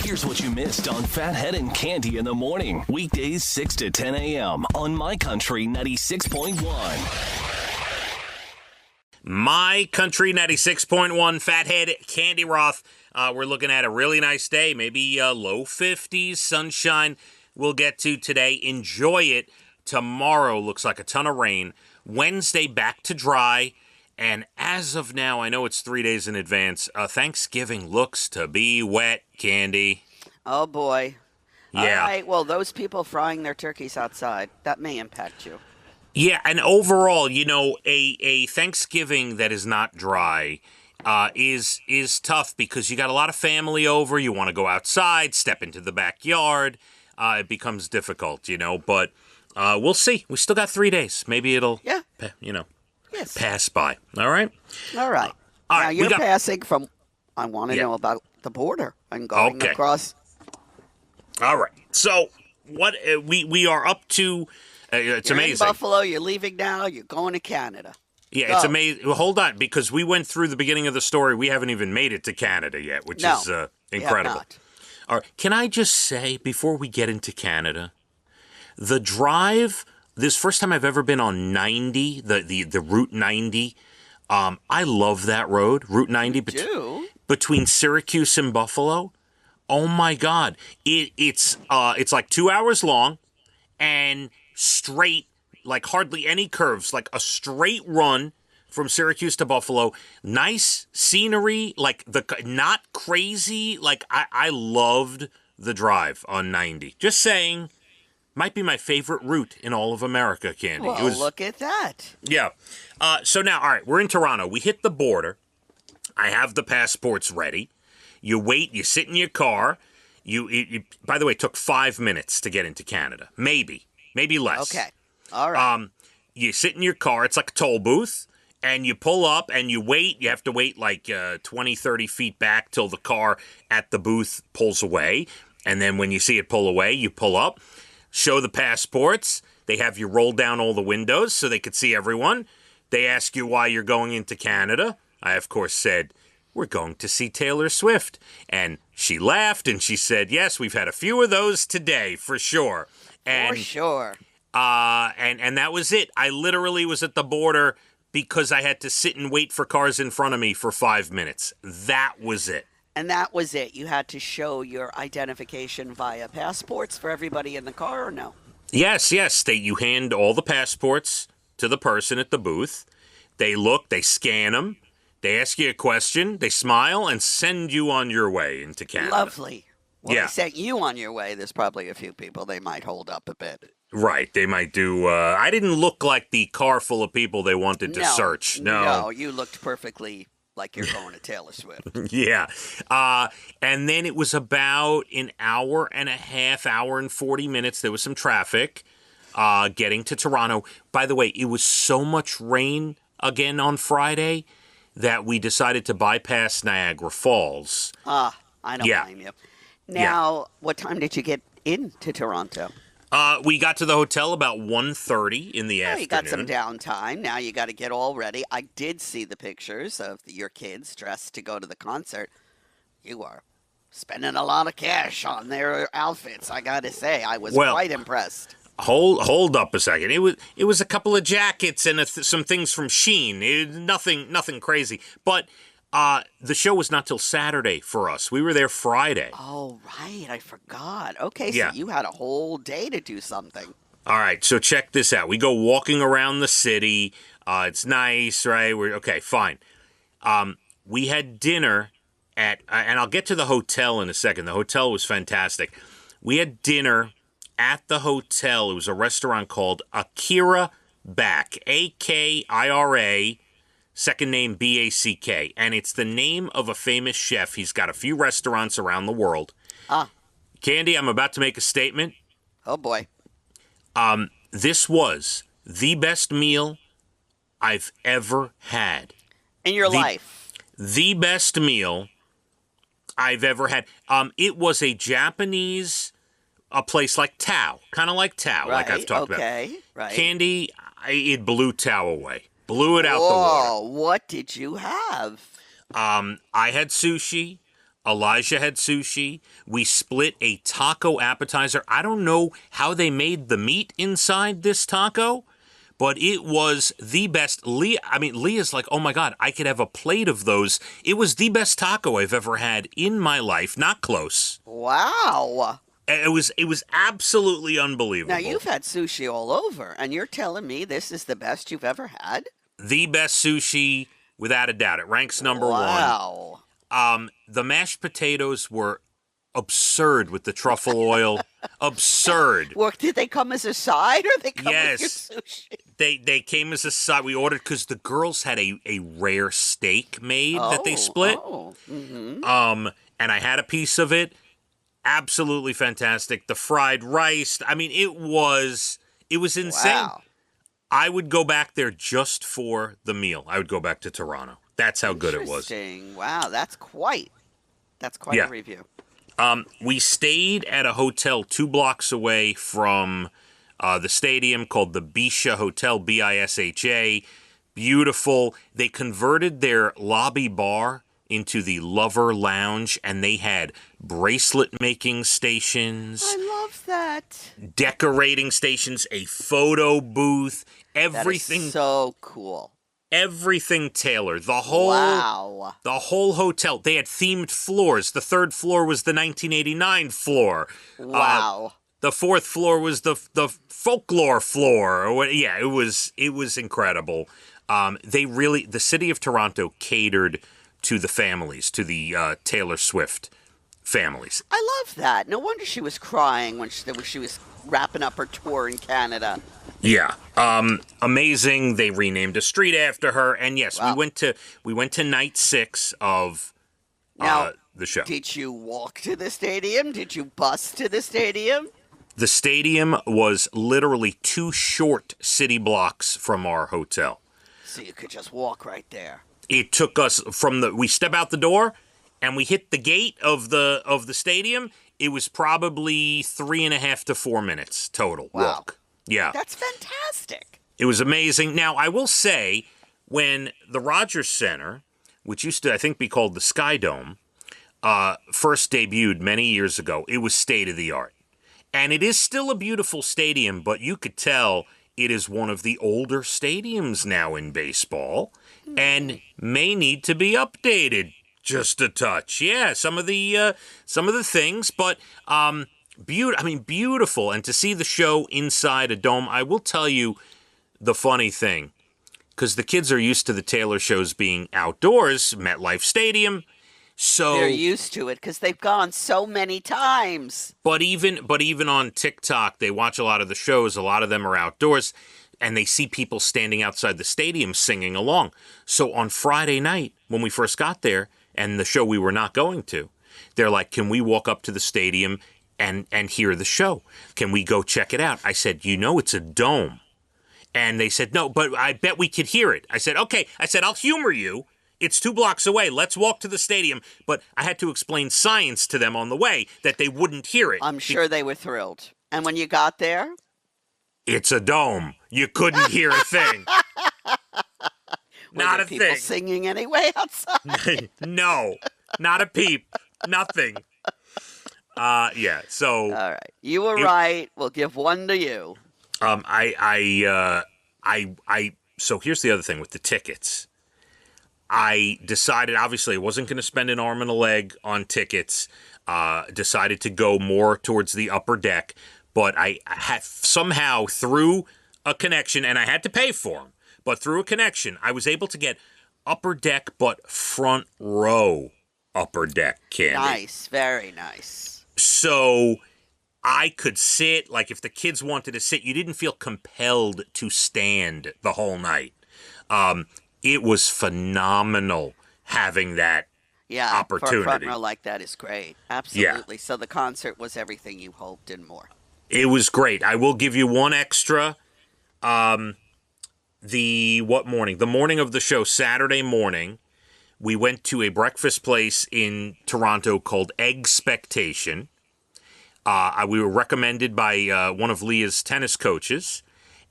Here's what you missed on Phathead and Cande in the morning. Weekdays 6 to 10 a.m. on My Country 96.1. My Country 96.1, Phathead, Cande Roth. We're looking at a really nice day, maybe low 50s, sunshine we'll get to today. Enjoy it. Tomorrow looks like a ton of rain. Wednesday, back to dry. And as of now, I know it's 3 days in advance, Thanksgiving looks to be wet, Cande. Oh, boy. Yeah. All right, well, those people frying their turkeys outside, that may impact you. Yeah, and overall, you know, a Thanksgiving that is not dry is tough because you got a lot of family over. You want to go outside, step into the backyard. It becomes difficult, you know, but we'll see. We still got 3 days. Maybe it'll, pass by. All right? All right. All now, right, you're passing from, I want to know about the border and going across. All right. So, what we are up to, it's you're amazing. In Buffalo, you're leaving now, you're going to Canada. Yeah, it's amazing. Well, hold on, because we went through the beginning of the story. We haven't even made it to Canada yet, which is incredible. Not. All right. Can I just say, before we get into Canada, the drive, this first time I've ever been on 90, the Route 90, I love that road, Route 90. Between Syracuse and Buffalo. Oh, my God. It's like 2 hours long and straight, like hardly any curves, like a straight run from Syracuse to Buffalo. Nice scenery, like not crazy. Like I loved the drive on 90. Just saying, might be my favorite route in all of America, Cande. Well, look at that. Yeah. So now, all right, we're in Toronto. We hit the border. I have the passports ready. You wait, you sit in your car. You by the way, it took 5 minutes to get into Canada. Maybe less. Okay. All right. You sit in your car. It's like a toll booth. And you pull up and you wait. You have to wait like 20, 30 feet back till the car at the booth pulls away. And then when you see it pull away, you pull up, show the passports. They have you roll down all the windows so they could see everyone. They ask you why you're going into Canada. I, of course, said, we're going to see Taylor Swift. And she laughed and she said, yes, we've had a few of those today, for sure. For sure. And that was it. I literally was at the border because I had to sit and wait for cars in front of me for 5 minutes. That was it. And that was it. You had to show your identification via passports for everybody in the car, or no? Yes. You hand all the passports to the person at the booth. They look, they scan them. They ask you a question, they smile, and send you on your way into Canada. Lovely. Well, they sent you on your way. There's probably a few people they might hold up a bit. Right. They might do. I didn't look like the car full of people they wanted to search. No, you looked perfectly like you're going to Taylor Swift. Yeah. And then it was about an hour and a half, hour and 40 minutes. There was some traffic getting to Toronto. By the way, it was so much rain again on Friday that we decided to bypass Niagara Falls. I don't blame you. Now, what time did you get into Toronto? We got to the hotel about 1:30 in the afternoon. You got some downtime. Now you got to get all ready. I did see the pictures of your kids dressed to go to the concert. You are spending a lot of cash on their outfits, I got to say. I was quite impressed. Hold up a second. It was a couple of jackets and some things from Shein. Nothing crazy. But the show was not till Saturday for us. We were there Friday. Oh, right. I forgot. Okay, so you had a whole day to do something. All right, so check this out. We go walking around the city. It's nice, right? Okay, fine. We had dinner at, and I'll get to the hotel in a second. The hotel was fantastic. We had dinner at the hotel. It was a restaurant called Akira Back, Akira, second name Back, and it's the name of a famous chef. He's got a few restaurants around the world. Cande, I'm about to make a statement. Oh, boy. This was the best meal I've ever had. In your life? The best meal I've ever had. It was a Japanese, a place like Tao, kind of like Tao, like I've talked about. Okay, right. Cande, it blew Tao away. Blew it out the water. What did you have? I had sushi. Elijah had sushi. We split a taco appetizer. I don't know how they made the meat inside this taco, but it was the best. Leah's like, oh my God, I could have a plate of those. It was the best taco I've ever had in my life. Not close. Wow. It was absolutely unbelievable. Now, you've had sushi all over, and you're telling me this is the best you've ever had? The best sushi, without a doubt. It ranks number one. Wow. The mashed potatoes were absurd with the truffle oil. Absurd. Well, did they come as a side, or they come with your Yes. sushi? They came as a side. We ordered because the girls had a rare steak made that they split. Mm-hmm. And I had a piece of it. Absolutely fantastic. The fried rice. I mean, it was insane. Wow. I would go back there just for the meal. I would go back to Toronto. That's how good it was. Interesting. Wow, that's quite Yeah. a review. We stayed at a hotel 2 blocks away from the stadium called the Bisha Hotel, Bisha. Beautiful. They converted their lobby bar into the Lover Lounge, and they had bracelet making stations, I love that. decorating stations, a photo booth, That everything. is so cool. Everything tailored. The whole hotel. They had themed floors. The 3rd floor was the 1989 floor. Wow. The 4th floor was the folklore floor. It was incredible. The city of Toronto catered to the families, to the Taylor Swift families. I love that. No wonder she was crying when she was wrapping up her tour in Canada. Yeah. Amazing. They renamed a street after her. And yes, Wow. we went to night 6 of Now, the show. did you walk to the stadium? Did you bus to the stadium? The stadium was literally 2 short city blocks from our hotel. So you could just walk right there. It took us we step out the door and we hit the gate of the stadium. It was probably 3.5 to 4 minutes total walk. Yeah. That's fantastic. It was amazing. Now, I will say, when the Rogers Center, which used to, I think, be called the Sky Dome, first debuted many years ago, it was state-of-the-art. And it is still a beautiful stadium, but you could tell it is one of the older stadiums now in baseball and may need to be updated just a touch. Yeah, some of the things, but beautiful. And to see the show inside a dome, I will tell you the funny thing, because the kids are used to the Taylor shows being outdoors, MetLife Stadium. So They're used to it because they've gone so many times. But even on TikTok, they watch a lot of the shows. A lot of them are outdoors, and they see people standing outside the stadium singing along. So on Friday night, when we first got there, and the show we were not going to, they're like, "Can we walk up to the stadium and hear the show? Can we go check it out?" I said, it's a dome. And they said, "No, but I bet we could hear it." I said, "Okay." I said, "I'll humor you. It's 2 blocks away. Let's walk to the stadium." But I had to explain science to them on the way that they wouldn't hear it. I'm sure they were thrilled. And when you got there? It's a dome. You couldn't hear a thing. Not Were a there people thing. singing anyway outside? No, not a peep. Nothing. Yeah. So All right. You were right. We'll give 1 to you. So here's the other thing with the tickets. I decided, obviously, I wasn't going to spend an arm and a leg on tickets. Decided to go more towards the upper deck, but I had somehow, through a connection, and I had to pay for them, but through a connection, I was able to get upper deck, but front row upper deck, Cande. Nice. Very nice. So I could sit, like if the kids wanted to sit, you didn't feel compelled to stand the whole night. It was phenomenal having that opportunity. For a front row like that is great. Absolutely. So the concert was everything you hoped and more. It was great. I will give you one extra. The morning of the show, Saturday morning, we went to a breakfast place in Toronto called Eggspectation. We were recommended by one of Leah's tennis coaches,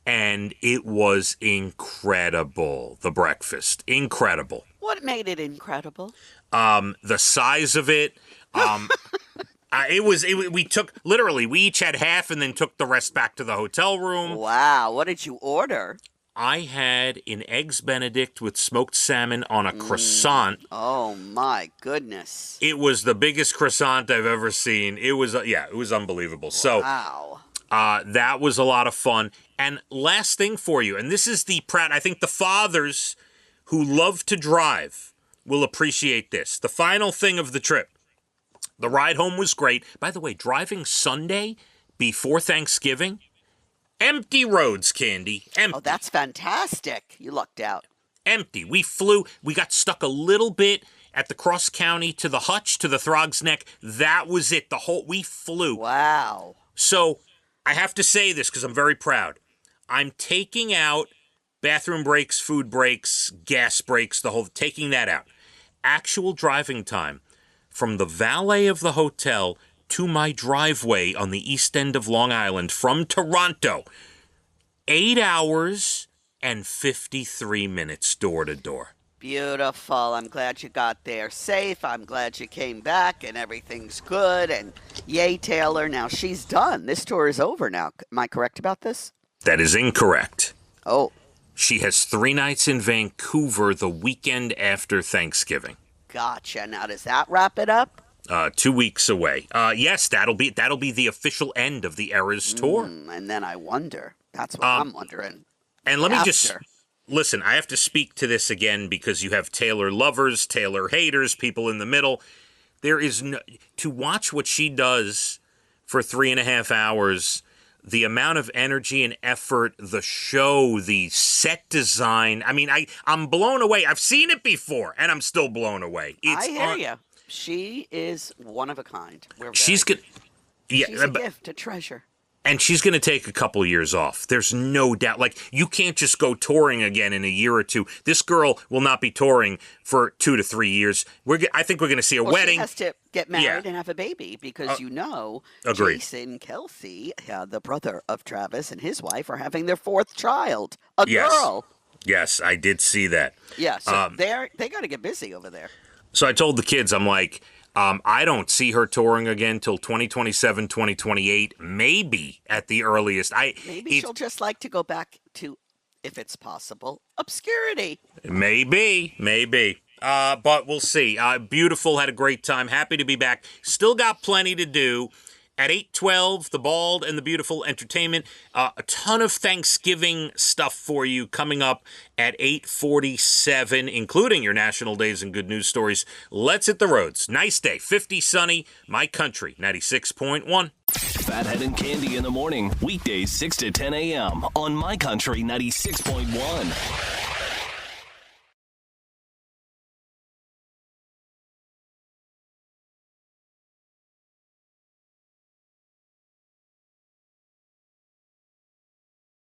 and it was incredible, the breakfast. Incredible. What made it incredible? The size of it. We each had half and then took the rest back to the hotel room. Wow. What did you order? I had an Eggs Benedict with smoked salmon on a croissant. Oh, my goodness. It was the biggest croissant I've ever seen. It was unbelievable. So, Wow. that was a lot of fun. And last thing for you, and this is I think the fathers who love to drive will appreciate this. The final thing of the trip. The ride home was great. By the way, driving Sunday before Thanksgiving, empty roads, Cande. Empty. Oh, that's fantastic. You lucked out. Empty. We got stuck a little bit at the cross county to the Hutch, to the Throg's Neck. That was it. We flew. Wow. So I have to say this because I'm very proud. I'm taking out bathroom breaks, food breaks, gas breaks, taking that out. Actual driving time from the valet of the hotel to my driveway on the east end of Long Island from Toronto. 8 hours and 53 minutes door to door. Beautiful. I'm glad you got there safe. I'm glad you came back and everything's good. And yay, Taylor. Now she's done. This tour is over now. Am I correct about this? That is incorrect. Oh. She has 3 nights in Vancouver the weekend after Thanksgiving. Gotcha. Now, does that wrap it up? 2 weeks away. Yes, that'll be the official end of the Eras tour. And then I wonder. That's what I'm wondering. And let me just listen. I have to speak to this again because you have Taylor lovers, Taylor haters, people in the middle. There is to watch what she does for 3.5 hours. The amount of energy and effort, the show, the set design. I mean, I'm blown away. I've seen it before, and I'm still blown away. I hear you. She is one of a kind. She's a gift, a treasure. And she's going to take a couple years off. There's no doubt. Like, you can't just go touring again in a year or two. This girl will not be touring for 2 to 3 years. I think we're going to see a wedding. She has to get married and have a baby because agreed. Jason Kelsey, the brother of Travis, and his wife are having their 4th child, a girl. Yes, I did see that. Yeah, so they got to get busy over there. So I told the kids, I'm like, I don't see her touring again till 2027, 2028, maybe at the earliest. Maybe she'll just like to go back to, if it's possible, obscurity. Maybe. But we'll see. Beautiful, had a great time. Happy to be back. Still got plenty to do. At 8:12, the Bald and the Beautiful Entertainment. A ton of Thanksgiving stuff for you coming up at 8:47, including your National Days and Good News Stories. Let's hit the roads. Nice day. 50 sunny. My Country, 96.1. Phathead and Cande in the morning. Weekdays 6 to 10 a.m. on My Country 96.1.